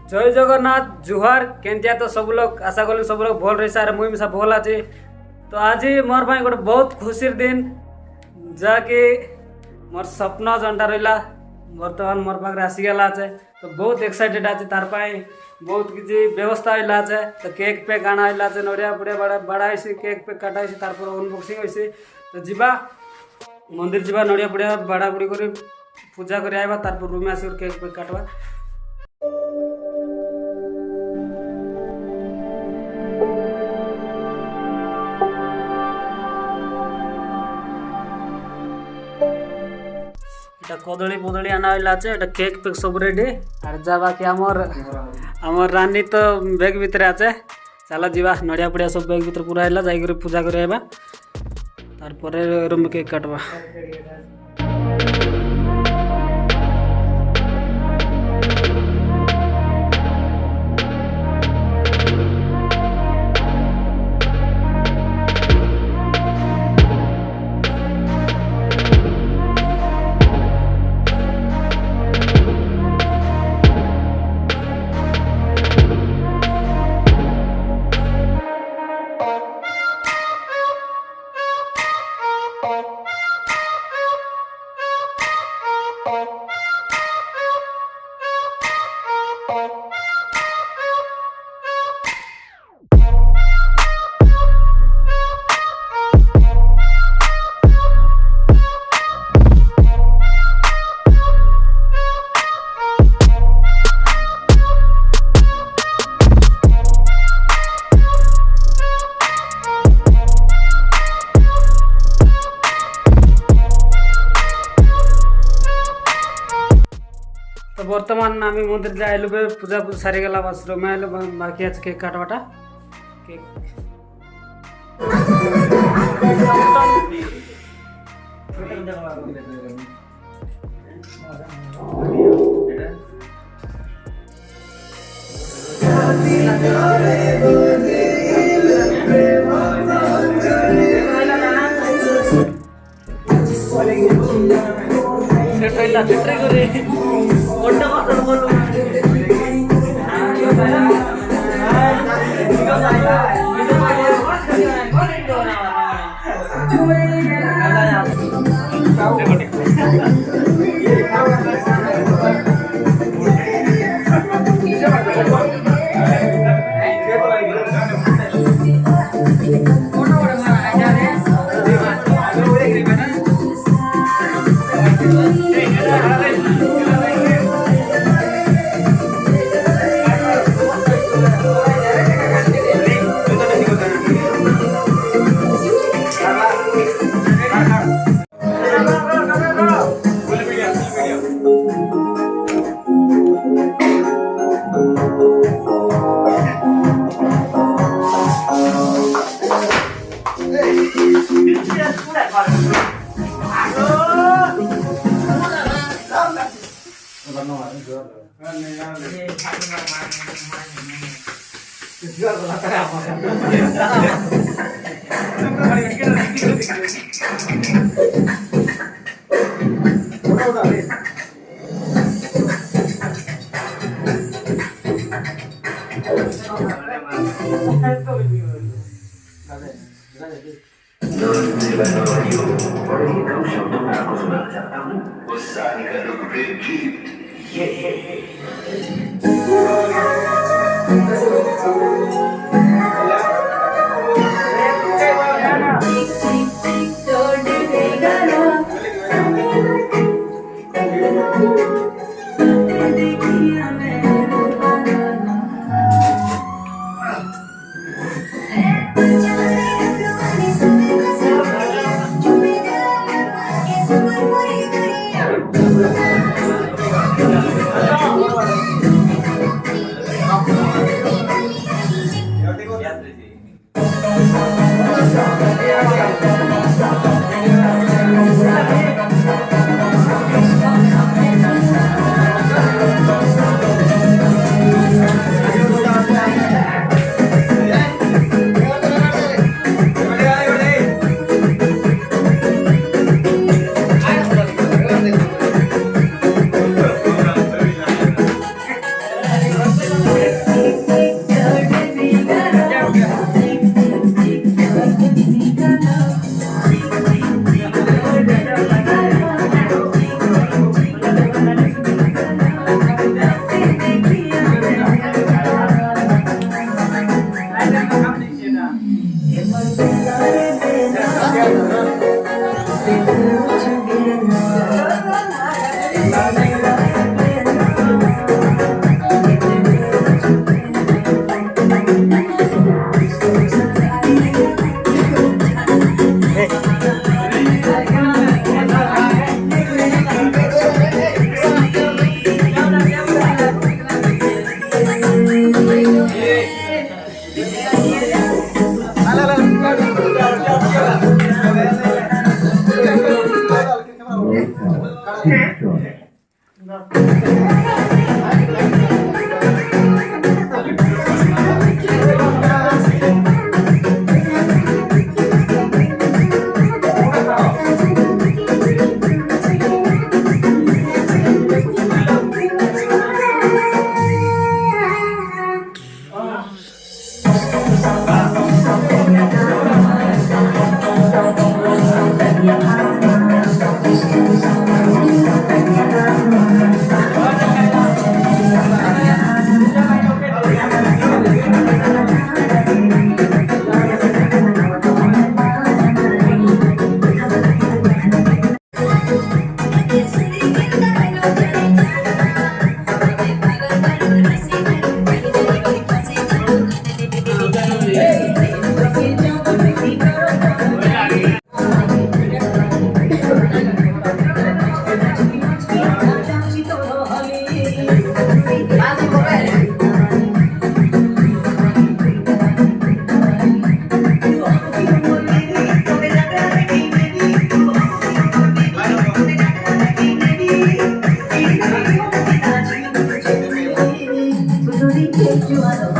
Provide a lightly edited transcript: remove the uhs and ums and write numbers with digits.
जय जगन्नाथ जुहार केंतिया तो सब लोग आशा करी सब लोग भल रही सारे मुई मिसा भल अच्छे। तो आज मोर भाई गोटे बहुत खुशी दिन जाकि मोर स्वप्न जनटा रहा बर्तमान मोर पाखे आसीगला है। तो बहुत एक्साइटेड अच्छे तार बहुत किसी व्यवस्था है। तो केक पेक आना है नड़िया पुड़िया बड़ा केक पेक काटा तार अनबक्सिंग होसी। तो जीवा मंदिर जीवा नड़िया पुड़िया बाड़ा बुड़ी कर पूजा कर आइबा तार रूम में आसिक केक पेक काटवा। कदली पदली आना है केक पेक सब रेडी और जा बाकी आमर रानी तो बैग भितर आचे। चलो जीवा नड़िया पड़िया सब बैग भितर पूरा है जाकर पूजा कर तार रूम में केक काटवा। तो बर्तमान आम मंदिर जाइलु पूजा पूजा सारी गला बस रूम आइलु बाकी आज केक काटवाटा केक जुआर